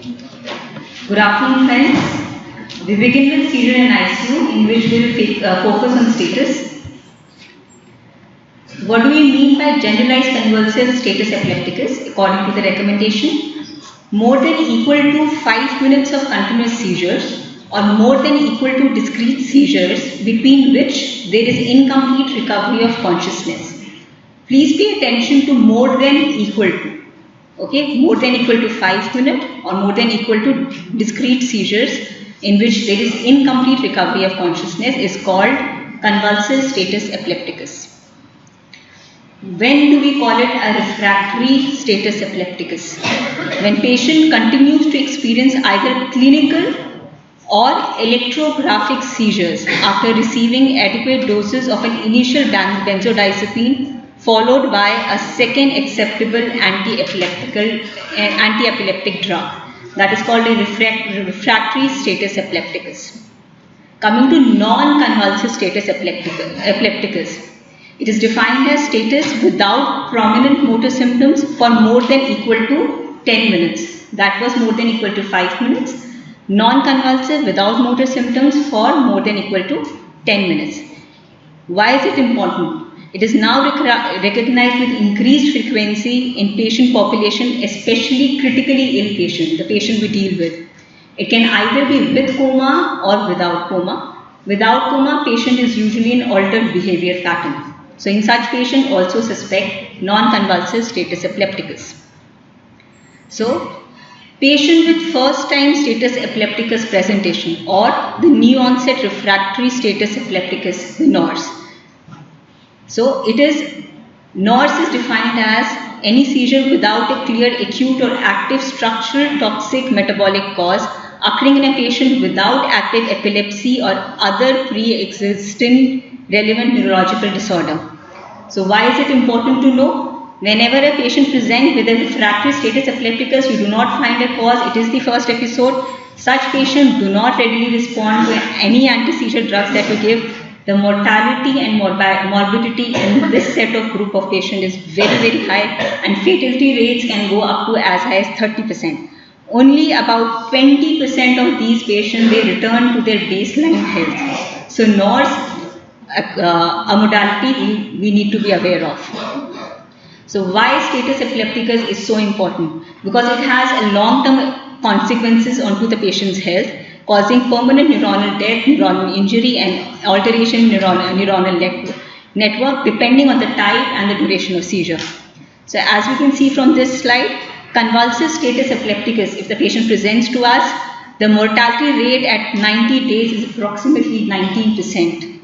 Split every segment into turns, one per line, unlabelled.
Good afternoon, friends. We begin with seizure in ICU, in which we will focus on status. What do we mean by generalized convulsive status epilepticus according to the recommendation? More than equal to 5 minutes of continuous seizures or more than equal to discrete seizures between which there is incomplete recovery of consciousness. Please pay attention to more than equal to. Okay, more than equal to 5 minutes or more than equal to discrete seizures in which there is incomplete recovery of consciousness is called convulsive status epilepticus. When do we call it a refractory status epilepticus? When patient continues to experience either clinical or electrographic seizures after receiving adequate doses of an initial benzodiazepine followed by a second acceptable anti-epileptic drug. That is called a refractory status epilepticus. Coming to non-convulsive status epilepticus, it is defined as status without prominent motor symptoms for more than equal to 10 minutes. That was more than equal to 5 minutes. Non-convulsive without motor symptoms for more than equal to 10 minutes. Why is it important? It is now recognized with increased frequency in patient population, especially critically ill patient, the patient we deal with. It can either be with coma or without coma. Without coma, patient is usually in altered behavior pattern. So in such patient also suspect non-convulsive status epilepticus. So patient with first time status epilepticus presentation or the new onset refractory status epilepticus, the NORS. So NORS is defined as any seizure without a clear acute or active structural toxic metabolic cause occurring in a patient without active epilepsy or other pre-existing relevant neurological disorder. So why is it important to know? Whenever a patient presents with a refractory status epilepticus, you do not find a cause, it is the first episode. Such patients do not readily respond to any anti-seizure drugs that we give. The mortality and morbidity in this set of group of patients is very, very high, and fatality rates can go up to as high as 30%. Only about 20% of these patients, they return to their baseline health. So NORS, a modality we need to be aware of. So why status epilepticus is so important? Because it has a long-term consequences onto the patient's health, causing permanent neuronal death, neuronal injury and alteration in neuronal network depending on the type and the duration of seizure. So as we can see from this slide, convulsive status epilepticus, if the patient presents to us, the mortality rate at 90 days is approximately 19%.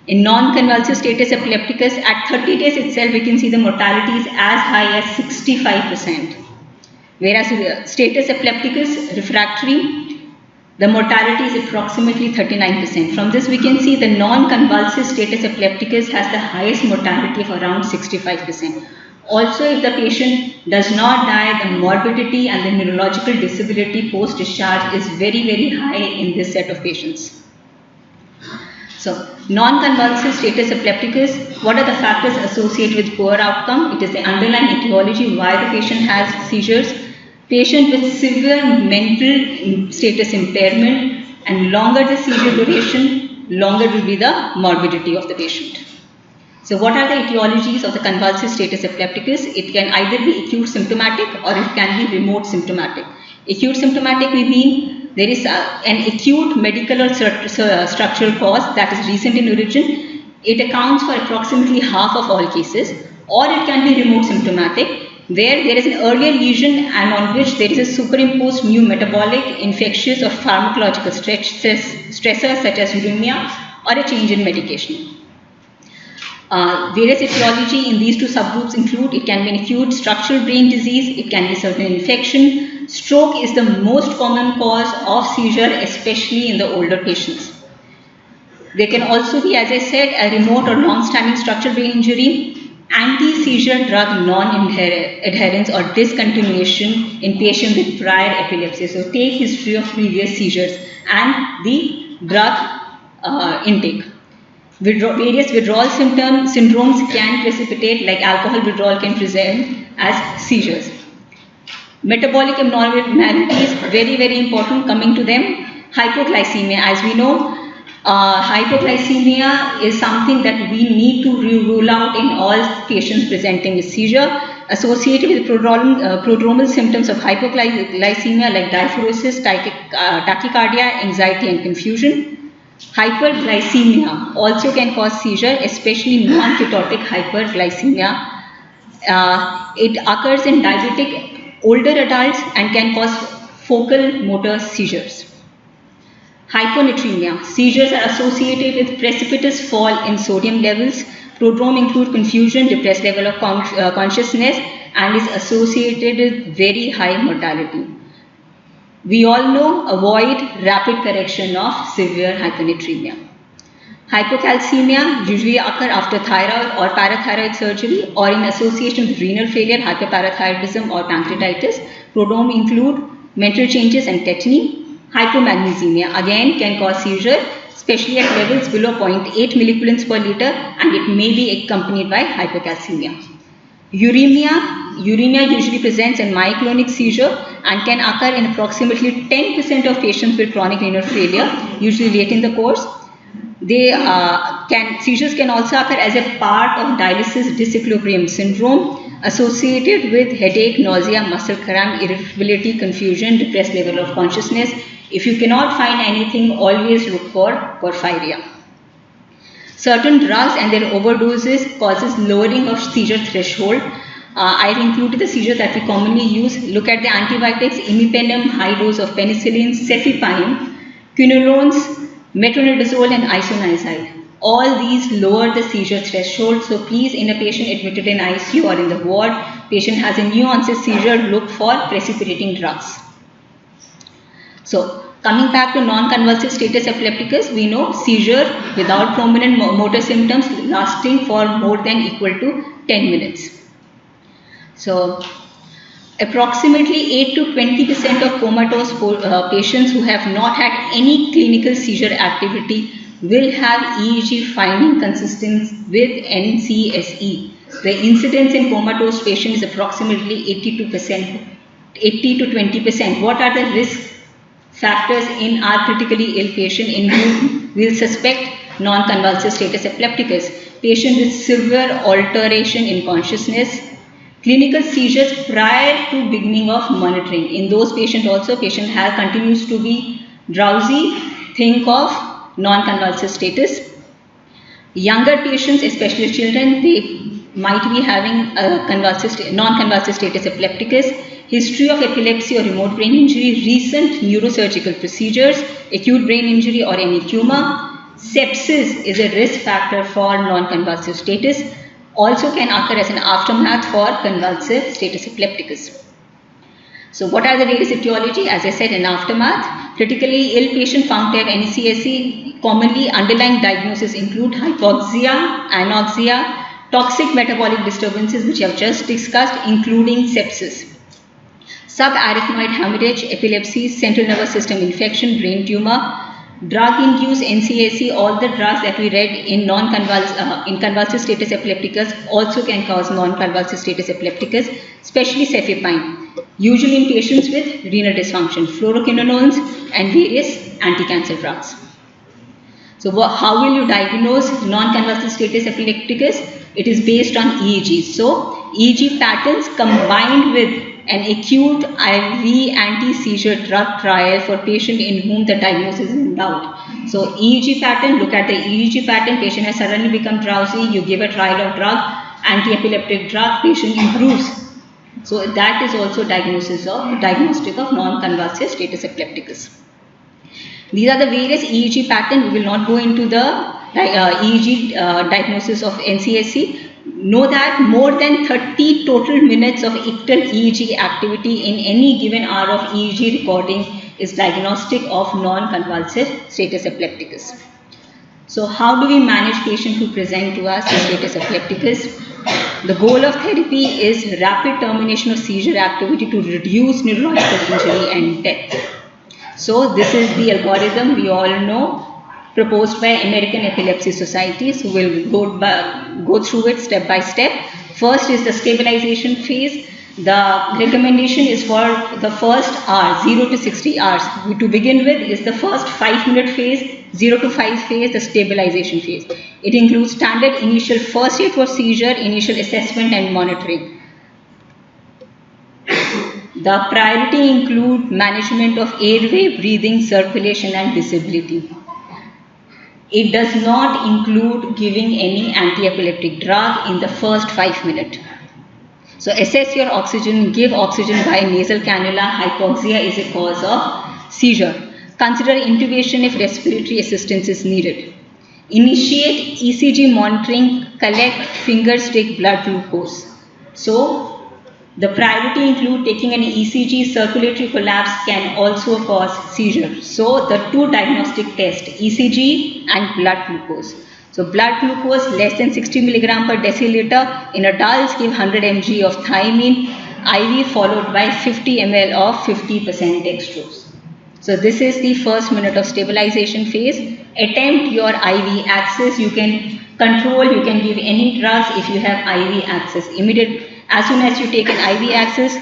In non-convulsive status epilepticus, at 30 days itself, we can see the mortality is as high as 65%. Whereas status epilepticus refractory, the mortality is approximately 39%. From this we can see the non-convulsive status epilepticus has the highest mortality of around 65%. Also, if the patient does not die, the morbidity and the neurological disability post-discharge is very, very high in this set of patients. So, non-convulsive status epilepticus, what are the factors associated with poor outcome? It is the underlying etiology why the patient has seizures. Patient with severe mental status impairment, and longer the seizure duration, longer will be the morbidity of the patient. So what are the etiologies of the convulsive status epilepticus? It can either be acute symptomatic or it can be remote symptomatic. Acute symptomatic we mean there is an acute medical or structural cause that is recent in origin. It accounts for approximately half of all cases, or it can be remote symptomatic, where there is an earlier lesion and on which there is a superimposed new metabolic, infectious or pharmacological stressors such as uremia or a change in medication. Various etiology in these two subgroups include, it can be an acute structural brain disease, it can be certain infection. Stroke is the most common cause of seizure, especially in the older patients. There can also be, as I said, a remote or long-standing structural brain injury, anti-seizure drug non-adherence or discontinuation in patients with prior epilepsy. So take history of previous seizures and the drug intake. Various withdrawal syndromes can precipitate, like alcohol withdrawal can present as seizures. Metabolic abnormalities, very, very important, coming to them. Hypoglycemia, as we know, hypoglycemia is something that we need to rule out in all patients presenting with seizure. Associated with prodromal symptoms of hypoglycemia like diaphoresis, tachycardia, anxiety and confusion. Hyperglycemia also can cause seizure, especially non-ketotic hyperglycemia. It occurs in diabetic older adults and can cause focal motor seizures. Hyponatremia. Seizures are associated with precipitous fall in sodium levels. Prodrome include confusion, depressed level of consciousness, and is associated with very high mortality. We all know, avoid rapid correction of severe hyponatremia. Hypocalcemia usually occur after thyroid or parathyroid surgery or in association with renal failure, hyperparathyroidism or pancreatitis. Prodrome include mental changes and tetany. Hypomagnesemia again can cause seizure, especially at levels below 0.8 millicoulomb per liter, and it may be accompanied by hypocalcemia. Uremia usually presents in myoclonic seizure and can occur in approximately 10% of patients with chronic renal failure, usually late in the course. Seizures can also occur as a part of dialysis disequilibrium syndrome associated with headache, nausea, muscle cramp, irritability, confusion, depressed level of consciousness. If you cannot find anything, always look for porphyria. Certain drugs and their overdoses causes lowering of seizure threshold. I've included the seizures that we commonly use. Look at the antibiotics, imipenem, high dose of penicillin, cefepime, quinolones, metronidazole and isoniazid. All these lower the seizure threshold. So please, in a patient admitted in ICU or in the ward, patient has a new onset seizure, look for precipitating drugs. So coming back to non-convulsive status epilepticus, we know seizure without prominent motor symptoms lasting for more than equal to 10 minutes. So approximately 8 to 20% of comatose patients who have not had any clinical seizure activity will have EEG finding consistent with NCSE. The incidence in comatose patients is approximately 80 to 20%. What are the risk factors in our critically ill patient in whom we will suspect non-convulsive status epilepticus? Patient with severe alteration in consciousness, clinical seizures prior to beginning of monitoring. In those patients also, patient continues to be drowsy, think of non-convulsive status. Younger patients, especially children, they might be having a non-convulsive status epilepticus. History of epilepsy or remote brain injury, recent neurosurgical procedures, acute brain injury or any tumor. Sepsis is a risk factor for non-convulsive status. Also can occur as an aftermath for convulsive status epilepticus. So what are the various etiology? As I said, in aftermath, critically ill patient found to have NCSE, commonly underlying diagnoses include hypoxia, anoxia, toxic metabolic disturbances which I have just discussed, including sepsis. Subarachnoid hemorrhage, epilepsy, central nervous system infection, brain tumor, drug-induced NCSE, all the drugs that we read in convulsive status epilepticus also can cause non-convulsive status epilepticus, especially cefepime, usually in patients with renal dysfunction, fluoroquinolones and various anti-cancer drugs. So how will you diagnose non-convulsive status epilepticus? It is based on EEG. So EEG patterns combined with an acute IV anti-seizure drug trial for patient in whom the diagnosis is in doubt. So EEG pattern, look at the EEG pattern, patient has suddenly become drowsy, you give a trial of drug, anti-epileptic drug, patient improves. So that is also diagnostic of non-convulsive status epilepticus. These are the various EEG patterns. We will not go into the EEG diagnosis of NCSE. Know that more than 30 total minutes of ictal EEG activity in any given hour of EEG recording is diagnostic of non-convulsive status epilepticus. So how do we manage patients who present to us with status epilepticus? The goal of therapy is rapid termination of seizure activity to reduce neurological injury and death. So this is the algorithm we all know, proposed by American Epilepsy Society. So we'll go through it step by step. First is the stabilization phase. The recommendation is for the first hour, 0 to 60 hours. To begin with is the first 5-minute phase, 0 to 5 phase, the stabilization phase. It includes standard initial first aid for seizure, initial assessment and monitoring. The priority include management of airway, breathing, circulation and disability. It does not include giving any anti-epileptic drug in the first 5 minutes. So assess your oxygen, give oxygen by nasal cannula. Hypoxia is a cause of seizure. Consider intubation if respiratory assistance is needed. Initiate ECG monitoring, collect finger stick blood glucose. So the priority include taking an ECG. Circulatory collapse can also cause seizure. So the two diagnostic tests, ECG and blood glucose. So blood glucose less than 60 mg per deciliter. In adults, give 100 mg of thiamine, IV followed by 50 ml of 50% dextrose. So this is the first minute of stabilization phase. Attempt your IV access. You can control, you can give any drugs if you have IV access. As soon as you take an IV access,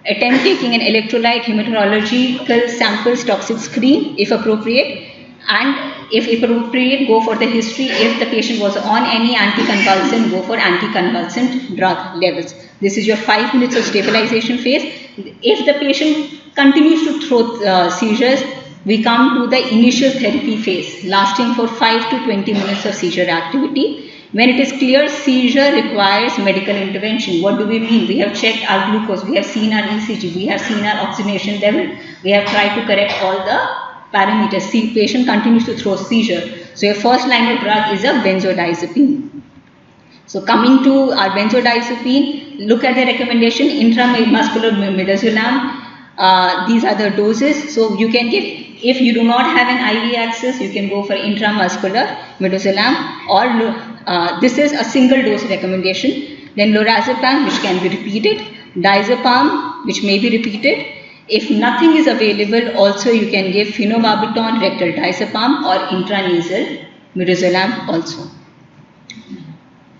attempt taking an electrolyte, hematological samples, toxic screen if appropriate, and if appropriate, go for the history. If the patient was on any anticonvulsant, go for anticonvulsant drug levels. This is your 5 minutes of stabilization phase. If the patient continues to throw seizures, we come to the initial therapy phase, lasting for 5 to 20 minutes of seizure activity. When it is clear seizure requires medical intervention. What do we mean? We have checked our glucose, we have seen our ECG, we have seen our oxygenation level, we have tried to correct all the parameters. See, patient continues to throw seizure. So your first line of drug is a benzodiazepine. So coming to our benzodiazepine, look at the recommendation, intramuscular midazolam. These are the doses. So you can give, if you do not have an IV access, you can go for intramuscular midazolam, or this is a single dose recommendation. Then lorazepam, which can be repeated, diazepam, which may be repeated. If nothing is available, also you can give phenobarbital, rectal diazepam, or intranasal midazolam also.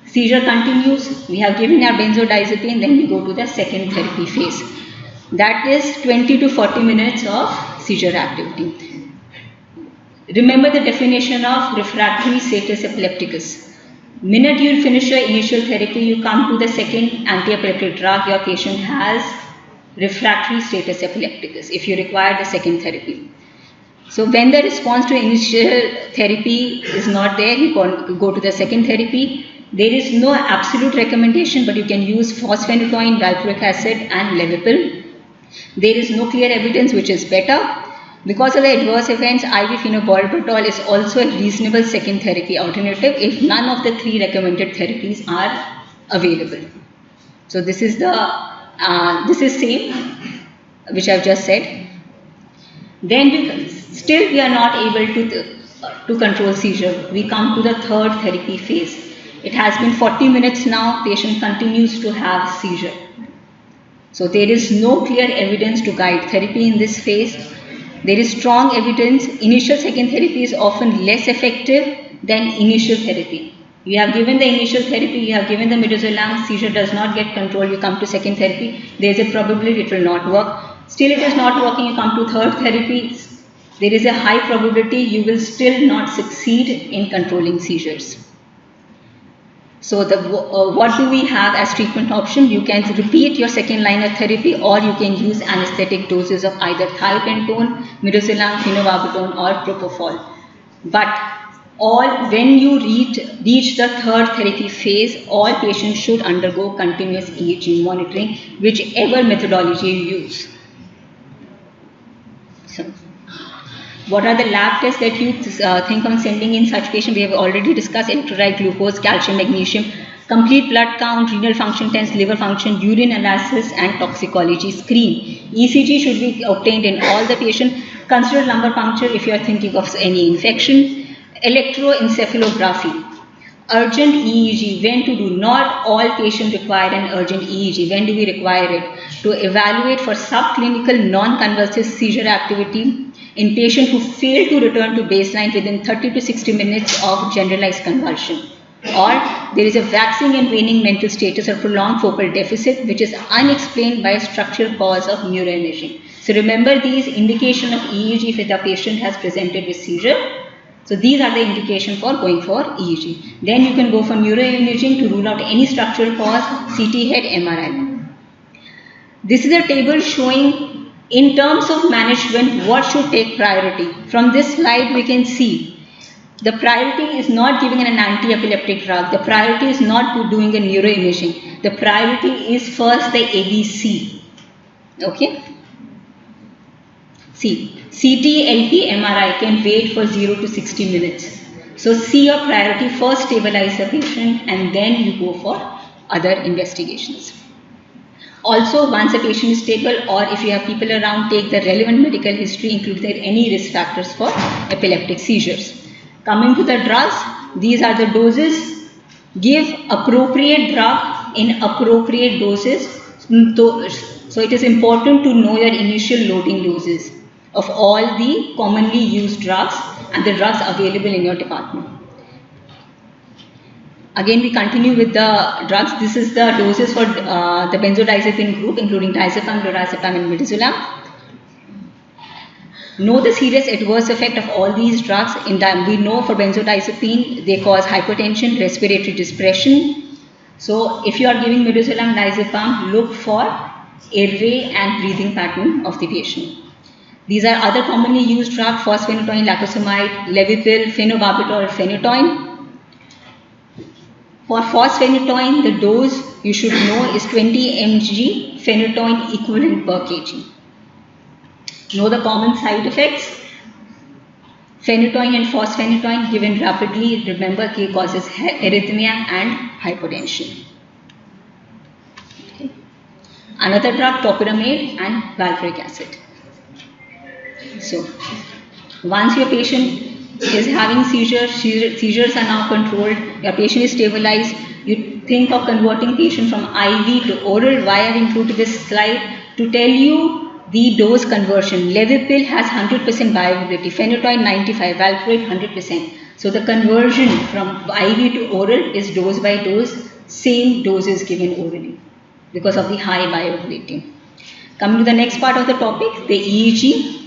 Seizure continues, we have given our benzodiazepine, then we go to the second therapy phase. That is 20 to 40 minutes of seizure activity. Remember the definition of refractory status epilepticus. Minute you finish your initial therapy, you come to the second anti-epileptic drug, your patient has refractory status epilepticus if you require the second therapy. So when the response to initial therapy is not there, you go to the second therapy. There is no absolute recommendation, but you can use fosphenytoin, valproic acid and Levipil. There is no clear evidence which is better. Because of the adverse events, IV phenobarbital is also a reasonable second therapy alternative if none of the three recommended therapies are available. So this is same which I have just said. Then we are not able to control seizure. We come to the third therapy phase. It has been 40 minutes now, patient continues to have seizure. So there is no clear evidence to guide therapy in this phase. There is strong evidence initial second therapy is often less effective than initial therapy. You have given the initial therapy, you have given the midazolam, seizure does not get controlled, you come to second therapy, there is a probability it will not work. Still it is not working, you come to third therapy, there is a high probability you will still not succeed in controlling seizures. So what do we have as treatment option? You can repeat your second line of therapy, or you can use anesthetic doses of either thiopentone, midazolam, phenobarbital or propofol. But when you reach the third therapy phase, all patients should undergo continuous EEG monitoring, whichever methodology you use. So, what are the lab tests that you think on sending in such patient? We have already discussed electrolyte, glucose, calcium, magnesium, complete blood count, renal function tests, liver function, urine analysis and toxicology screen. ECG should be obtained in all the patient. Consider lumbar puncture if you are thinking of any infection. Electroencephalography. Urgent EEG, when to do. Not all patients require an urgent EEG. When do we require it? To evaluate for subclinical non-convulsive seizure activity in patients who fail to return to baseline within 30 to 60 minutes of generalized convulsion. or there is a waxing and waning mental status or prolonged focal deficit which is unexplained by a structural cause of neuroimaging. So remember these indication of EEG if the patient has presented with seizure. So these are the indication for going for EEG. Then you can go for neuroimaging to rule out any structural cause, CT head, MRI. This is a table showing in terms of management what should take priority. From this slide we can see the priority is not giving an anti-epileptic drug. The priority is not doing a neuroimaging. The priority is first the ABC. Okay. See, CT, LP, MRI can wait for 0 to 60 minutes. So see your priority, first stabilize the patient and then you go for other investigations. Also, once a patient is stable or if you have people around, take the relevant medical history including any risk factors for epileptic seizures. Coming to the drugs, these are the doses. Give appropriate drug in appropriate doses. So it is important to know your initial loading doses of all the commonly used drugs and the drugs available in your department. Again, we continue with the drugs. This is the doses for the benzodiazepine group including diazepam, lorazepam and midazolam. Know the serious adverse effect of all these drugs. We know for benzodiazepine they cause hypertension, respiratory depression. So if you are giving midazolam, diazepam, look for airway and breathing pattern of the patient. These are other commonly used drugs: fosphenytoin, lacosamide, Levipil, phenobarbital, phenytoin. For fosphenytoin, the dose you should know is 20 mg phenytoin equivalent per kg. Know the common side effects. Phenytoin and fosphenytoin given rapidly, remember, causes arrhythmia and hypotension. Okay. Another drug, topiramate and valproic acid. So, once your patient is having seizures are now controlled, your patient is stabilized, you think of converting patient from IV to oral. Why I have included this slide? To tell you the dose conversion. Levipil has 100% bioavailability, phenytoin 95%, valproate 100%. So the conversion from IV to oral is dose by dose, same doses given orally because of the high bioavailability. Coming to the next part of the topic, the EEG.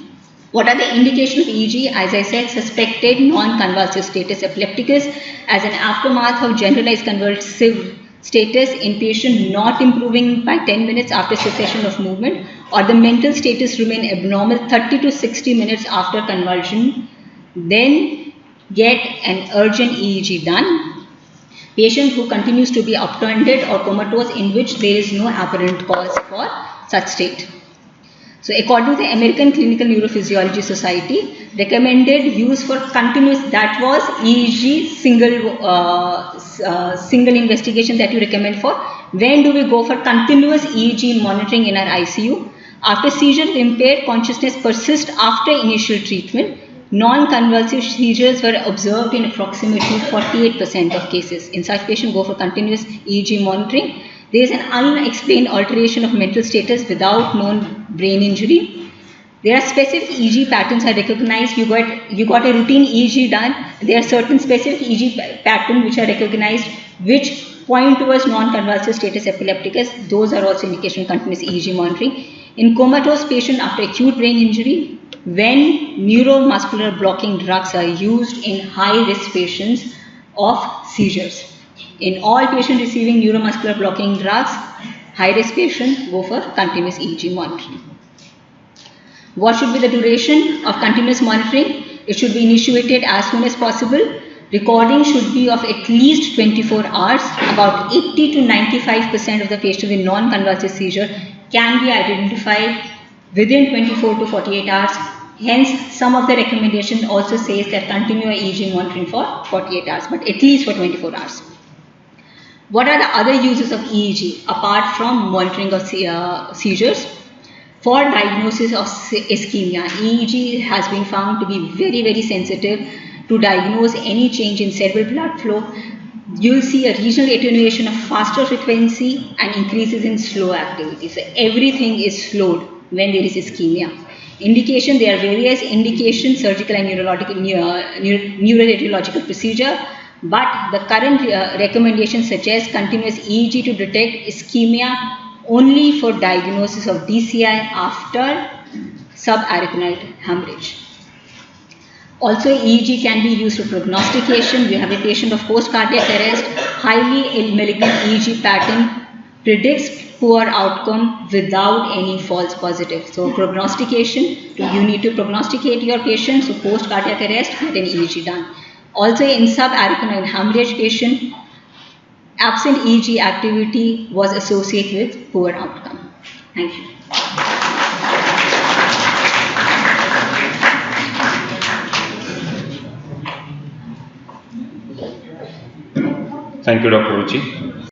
What are the indications of EEG? As I said, suspected non-convulsive status epilepticus as an aftermath of generalized convulsive status in patient not improving by 10 minutes after cessation of movement, or the mental status remain abnormal 30 to 60 minutes after convulsion, then get an urgent EEG done. Patient who continues to be upturned or comatose in which there is no apparent cause for such state. So according to the American Clinical Neurophysiology Society, recommended use for continuous, that was EEG single investigation that you recommend for. When do we go for continuous EEG monitoring in our ICU? After seizure impaired consciousness persists after initial treatment, non-convulsive seizures were observed in approximately 48% of cases. In such patients, go for continuous EEG monitoring. There is an unexplained alteration of mental status without known brain injury. There are specific EEG patterns are recognized. You got a routine EEG done. There are certain specific EEG patterns which are recognized which point towards non-convulsive status epilepticus. Those are also indication of continuous EEG monitoring. In comatose patient after acute brain injury, when neuromuscular blocking drugs are used in high-risk patients of seizures. In all patients receiving neuromuscular blocking drugs, high-risk patients go for continuous EEG monitoring. What should be the duration of continuous monitoring? It should be initiated as soon as possible. Recording should be of at least 24 hours. About 80 to 95% of the patients with non-convulsive seizure can be identified within 24 to 48 hours. Hence, some of the recommendation also says that continue EEG monitoring for 48 hours, but at least for 24 hours. What are the other uses of EEG apart from monitoring of seizures? For diagnosis of ischemia, EEG has been found to be very, very sensitive to diagnose any change in cerebral blood flow. You will see a regional attenuation of faster frequency and increases in slow activity. So everything is slowed when there is ischemia. Indication, there are various indications, surgical and neurological procedure. But the current recommendation suggests continuous EEG to detect ischemia only for diagnosis of DCI after subarachnoid hemorrhage. Also, EEG can be used for prognostication. We have a patient of post-cardiac arrest, highly malignant EEG pattern predicts poor outcome without any false positive. So, prognostication, you need to prognosticate your patient. So, post-cardiac arrest, get an EEG done. Also, in subarachnoid hemorrhage patient, absent EEG activity was associated with poor outcome. Thank you.
Thank you, Dr. Ruchi.